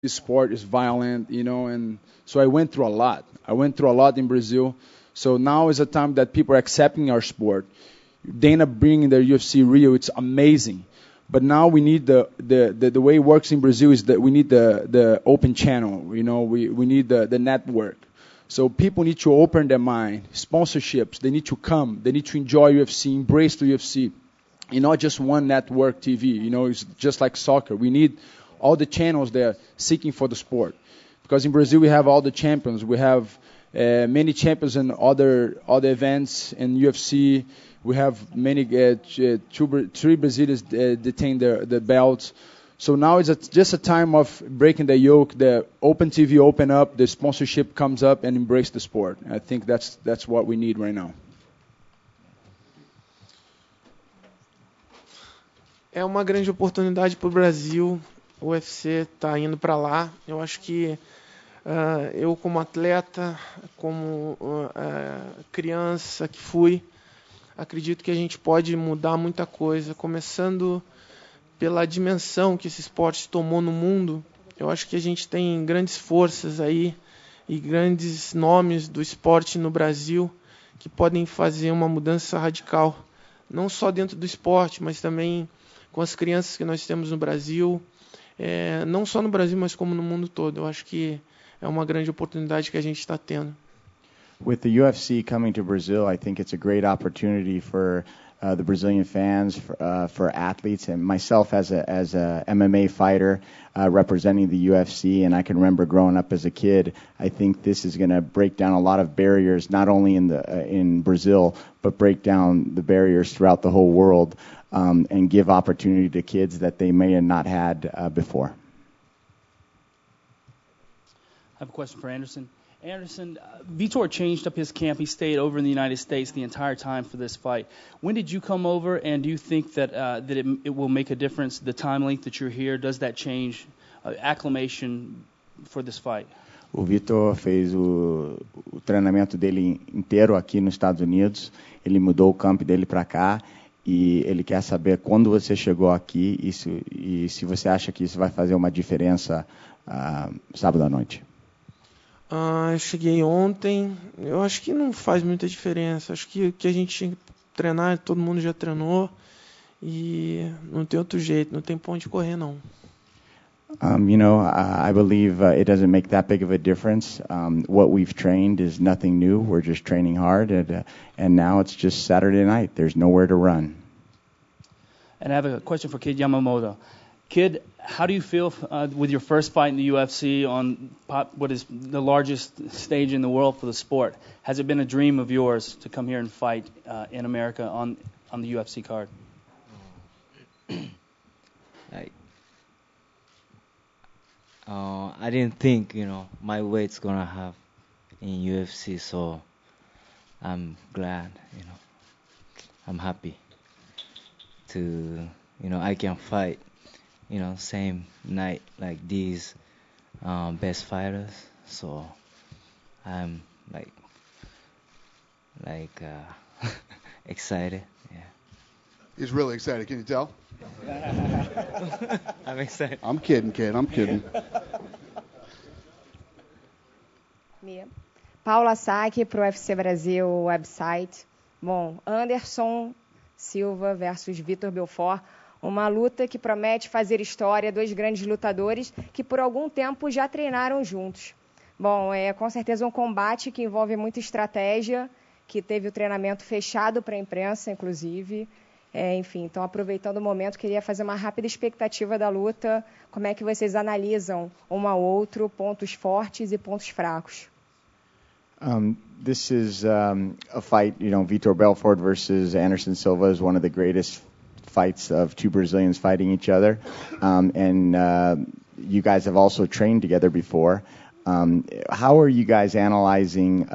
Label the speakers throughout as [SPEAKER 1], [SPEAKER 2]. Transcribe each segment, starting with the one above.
[SPEAKER 1] this sport is violent, and so I went through a lot. I went through a lot in Brazil. So now is a time that people are accepting our sport. Dana bringing the UFC Rio, it's amazing. But now we need the way it works in Brazil is that we need the open channel. We need the network. So people need to open their mind. Sponsorships, they need to come. They need to enjoy UFC, embrace the UFC. Not just one network TV. It's just like soccer. We need all the channels there seeking for the sport. Because in Brazil we have all the champions. We have many champions in other events in UFC. We have many, three Brazilians detain the belts. So now it's just a time of breaking the yoke. The open TV open up, the sponsorship comes up, and embrace the sport. I think that's what we need right now.
[SPEAKER 2] É uma grande oportunidade para o Brasil. O UFC está indo para lá. Eu acho que eu como atleta, como criança que fui, acredito que a gente pode mudar muita coisa, começando pela dimensão que esse esporte tomou no mundo. Eu acho que a gente tem grandes forças aí e grandes nomes do esporte no Brasil que podem fazer uma mudança radical, não só dentro do esporte, mas também com as crianças que nós temos no Brasil, não só no Brasil, mas como no mundo todo. Eu acho que é uma grande oportunidade que a gente está tendo.
[SPEAKER 3] With the UFC coming to Brazil, I think it's a great opportunity for the Brazilian fans, for athletes, and myself as a MMA fighter representing the UFC. And I can remember growing up as a kid. I think this is going to break down a lot of barriers, not only in Brazil, but break down the barriers throughout the whole world, and give opportunity to kids that they may have not had before.
[SPEAKER 4] I have a question for Anderson. Anderson, Vitor changed up his camp. He stayed over in the United States the entire time for this fight. When did you come over, and do you think that it will make a difference, the time length that you're here? Does that change acclimation for this fight?
[SPEAKER 3] O Vitor fez o treinamento dele inteiro aqui nos Estados Unidos. Ele mudou o camp dele para cá. E ele quer saber quando você chegou aqui e se você acha que isso vai fazer uma diferença sábado à noite.
[SPEAKER 2] Eu cheguei ontem, eu acho que não faz muita diferença. Acho que a gente tinha que treinar, todo mundo já treinou e não tem outro jeito, não tem pra onde correr não.
[SPEAKER 3] I believe it doesn't make that big of a difference. What we've trained is nothing new. We're just training hard, and now it's just Saturday night. There's nowhere to run.
[SPEAKER 4] And I have a question for Kid Yamamoto. Kid, how do you feel with your first fight in the UFC on what is the largest stage in the world for the sport? Has it been a dream of yours to come here and fight in America on the UFC card?
[SPEAKER 5] I didn't think, my weight's gonna have in UFC, so I'm glad, I'm happy to, I can fight, same night like these best fighters, so I'm excited, yeah.
[SPEAKER 6] He's really excited, can you tell?
[SPEAKER 5] I'm excited.
[SPEAKER 6] I'm kidding, kid. I'm kidding.
[SPEAKER 7] Paula Saque para o UFC Brasil website. Bom, Anderson Silva versus Vitor Belfort. Uma luta que promete fazer história, dois grandes lutadores que por algum tempo já treinaram juntos. Bom, é com certeza um combate que envolve muita estratégia, que teve o treinamento fechado para a imprensa, inclusive. Enfim, então aproveitando o momento, queria fazer uma rápida expectativa da luta. Como é que vocês analisam um ao outro, pontos fortes e pontos fracos?
[SPEAKER 3] This is a fight, Vitor Belfort versus Anderson Silva is one of the greatest fights of two Brazilians fighting each other. And you guys have also trained together before. How are you guys analyzing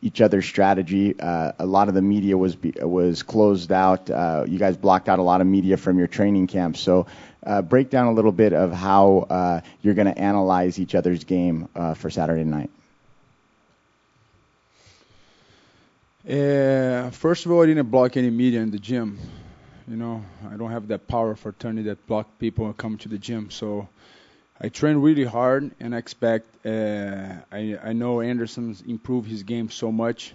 [SPEAKER 3] each other's strategy? A lot of the media was closed out. You guys blocked out a lot of media from your training camp. So break down a little bit of how you're going to analyze each other's game for Saturday night.
[SPEAKER 1] First of all, I didn't block any media in the gym. I don't have that power of attorney that block people and come to the gym. So I train really hard and expect. I know Anderson's improved his game so much.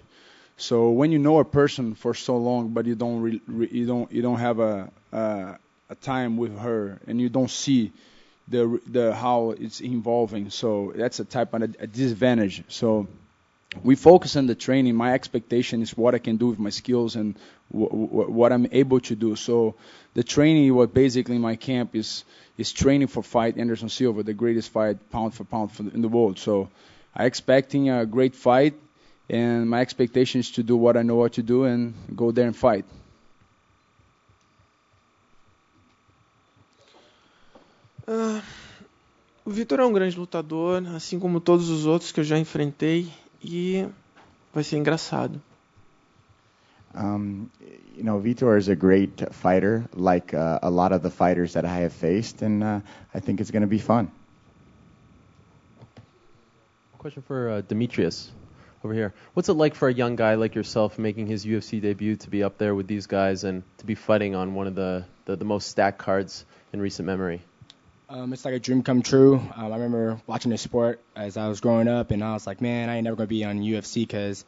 [SPEAKER 1] So when you know a person for so long, but you don't have a time with her, and you don't see the how it's evolving. So that's a type of a disadvantage. So we focus on the training. My expectation is what I can do with my skills and what I'm able to do. So the training, what basically my camp is training for fight Anderson Silva, the greatest fight pound for pound in the world. So I'm expecting a great fight, and my expectation is to do what I know what to do and go there and fight.
[SPEAKER 2] O Vitor é um grande lutador, assim como todos os outros que eu já enfrentei, e vai ser engraçado.
[SPEAKER 3] Vitor is a great fighter, like a lot of the fighters that I have faced, and I think it's going to be fun.
[SPEAKER 8] Question for Demetrious over here. What's it like for a young guy like yourself making his UFC debut to be up there with these guys and to be fighting on one of the most stacked cards in recent memory?
[SPEAKER 9] It's like a dream come true. I remember watching the sport as I was growing up, and I was like, man, I ain't never going to be on UFC because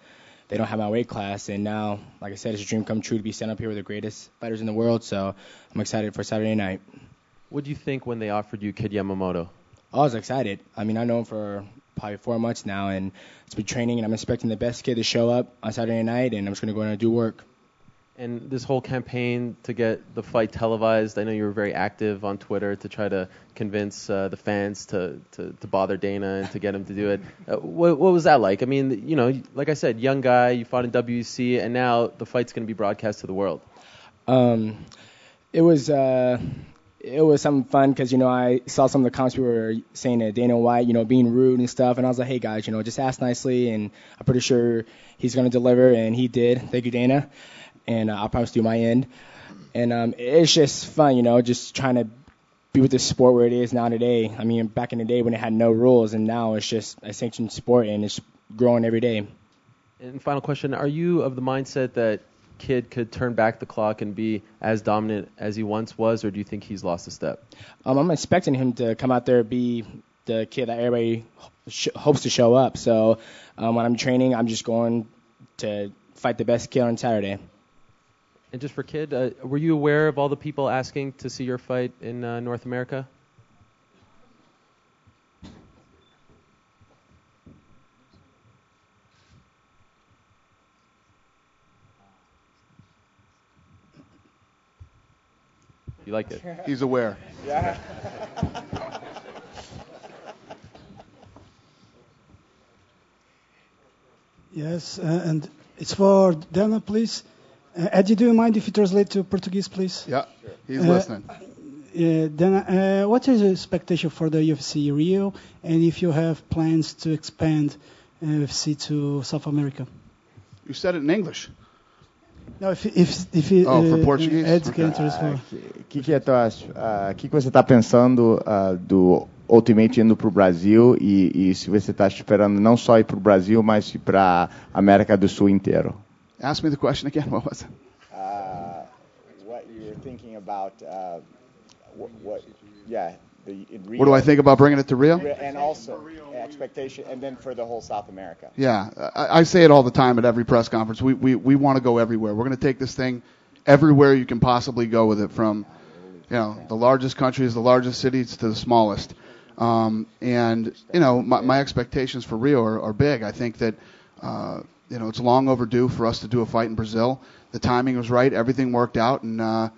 [SPEAKER 9] they don't have my weight class. And now, like I said, it's a dream come true to be standing up here with the greatest fighters in the world. So I'm excited for Saturday night.
[SPEAKER 8] What do you think when they offered you Kid Yamamoto?
[SPEAKER 9] I was excited. I mean, I know him for probably 4 months now, and it's been training, and I'm expecting the best kid to show up on Saturday night, and I'm just going to go in and do work.
[SPEAKER 8] And this whole campaign to get the fight televised, I know you were very active on Twitter to try to convince the fans to bother Dana and to get him to do it. What was that like? I mean, like I said, young guy, you fought in WEC, and now the fight's going to be broadcast to the world.
[SPEAKER 9] It was something fun because, I saw some of the comments people were saying to Dana White, being rude and stuff, and I was like, hey, guys, just ask nicely, and I'm pretty sure he's going to deliver, and he did. Thank you, Dana. And I'll promise to do my end. And it's just fun, just trying to be with the sport where it is now today. I mean, back in the day when it had no rules, and now it's just a sanctioned sport, and it's growing every day.
[SPEAKER 8] And final question, are you of the mindset that Kid could turn back the clock and be as dominant as he once was, or do you think he's lost a step?
[SPEAKER 9] I'm expecting him to come out there and be the kid that everybody hopes to show up. So when I'm training, I'm just going to fight the best kid on Saturday.
[SPEAKER 8] And just for Kid, were you aware of all the people asking to see your fight in North America? You like it?
[SPEAKER 6] He's aware.
[SPEAKER 3] Yeah.
[SPEAKER 10] Yes, and it's for Dana, please. Eddie, do you mind if you translate to Portuguese, please?
[SPEAKER 6] Yeah, he's listening.
[SPEAKER 10] Dana, what is your expectation for the UFC Rio, and if you have plans to expand UFC to South America?
[SPEAKER 6] You said it in English.
[SPEAKER 10] No, if you,
[SPEAKER 6] for Portuguese?
[SPEAKER 10] Ed can translate.
[SPEAKER 3] O que você está pensando do Ultimate indo para o Brasil e se você está esperando não só ir para o Brasil, mas ir para a América do Sul inteiro?
[SPEAKER 6] Ask me the question again. What was it?
[SPEAKER 3] What you were thinking about? What
[SPEAKER 6] do I think about bringing it to Rio?
[SPEAKER 3] And also expectation, and then for the whole South America.
[SPEAKER 6] Yeah, I say it all the time at every press conference. We want to go everywhere. We're going to take this thing everywhere you can possibly go with it, from the largest countries, the largest cities to the smallest. My expectations for Rio are big. I think that it's long overdue for us to do a fight in Brazil. The timing was right. Everything worked out, and I'm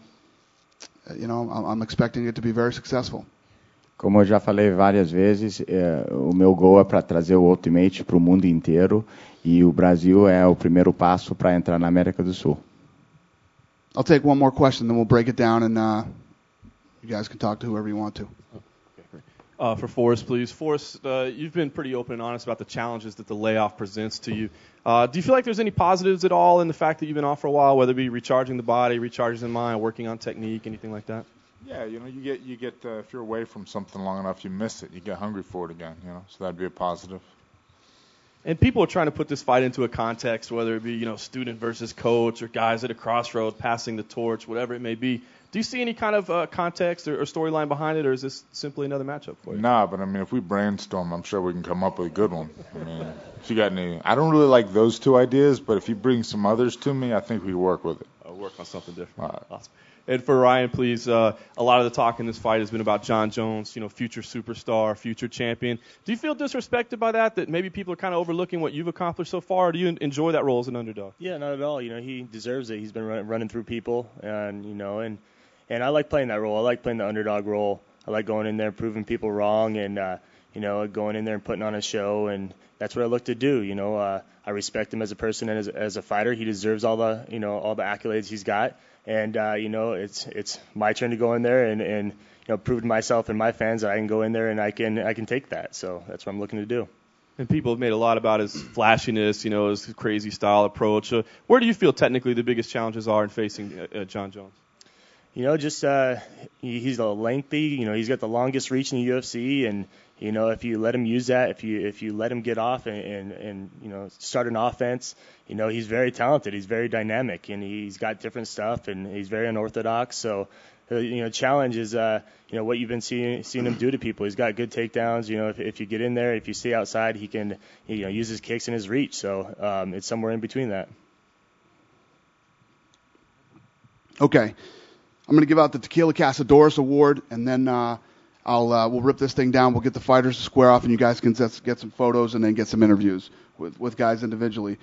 [SPEAKER 6] expecting it to be very successful.
[SPEAKER 3] Como eu já falei várias vezes, o meu goal é para trazer o Ultimate para o mundo inteiro, e o Brasil é o primeiro passo para entrar na América do Sul.
[SPEAKER 6] I'll take one more question, then we'll break it down, and you guys can talk to whoever you want to.
[SPEAKER 11] For Forrest, please. Forrest, you've been pretty open and honest about the challenges that the layoff presents to you. Do you feel like there's any positives at all in the fact that you've been off for a while, whether it be recharging the body, recharging the mind, working on technique, anything like that?
[SPEAKER 12] Yeah, you get if you're away from something long enough, you miss it. You get hungry for it again, so that'd be a positive.
[SPEAKER 11] And people are trying to put this fight into a context, whether it be, student versus coach or guys at a crossroad passing the torch, whatever it may be. Do you see any kind of context or storyline behind it, or is this simply another matchup for you?
[SPEAKER 12] Nah, but I mean, if we brainstorm, I'm sure we can come up with a good one. I mean, if you got any, I don't really like those two ideas, but if you bring some others to me, I think we work with it.
[SPEAKER 11] I'll work on something different.
[SPEAKER 12] All right.
[SPEAKER 11] Awesome. And for Ryan, please, a lot of the talk in this fight has been about Jon Jones, future superstar, future champion. Do you feel disrespected by that maybe people are kind of overlooking what you've accomplished so far, or do you enjoy that role as an underdog?
[SPEAKER 13] Yeah, not at all. He deserves it. He's been running through people, and I like playing that role. I like playing the underdog role. I like going in there, proving people wrong, and going in there and putting on a show, and that's what I look to do. I respect him as a person and as a fighter. He deserves all the accolades he's got. And it's my turn to go in there and prove to myself and my fans that I can go in there and I can take that. So that's what I'm looking to do.
[SPEAKER 11] And people have made a lot about his flashiness, his crazy style approach. Where do you feel technically the biggest challenges are in facing Jon Jones?
[SPEAKER 13] He's lengthy. He's got the longest reach in the UFC, and if you let him use that, if you let him get off and start an offense, he's very talented. He's very dynamic, and he's got different stuff, and he's very unorthodox. So, challenge is what you've been seeing him do to people. He's got good takedowns. If you get in there, if you stay outside, he can use his kicks and his reach. So it's somewhere in between that.
[SPEAKER 6] Okay. I'm going to give out the Tequila Casadores Award, and then we'll rip this thing down. We'll get the fighters to square off, and you guys can get some photos and then get some interviews with guys individually.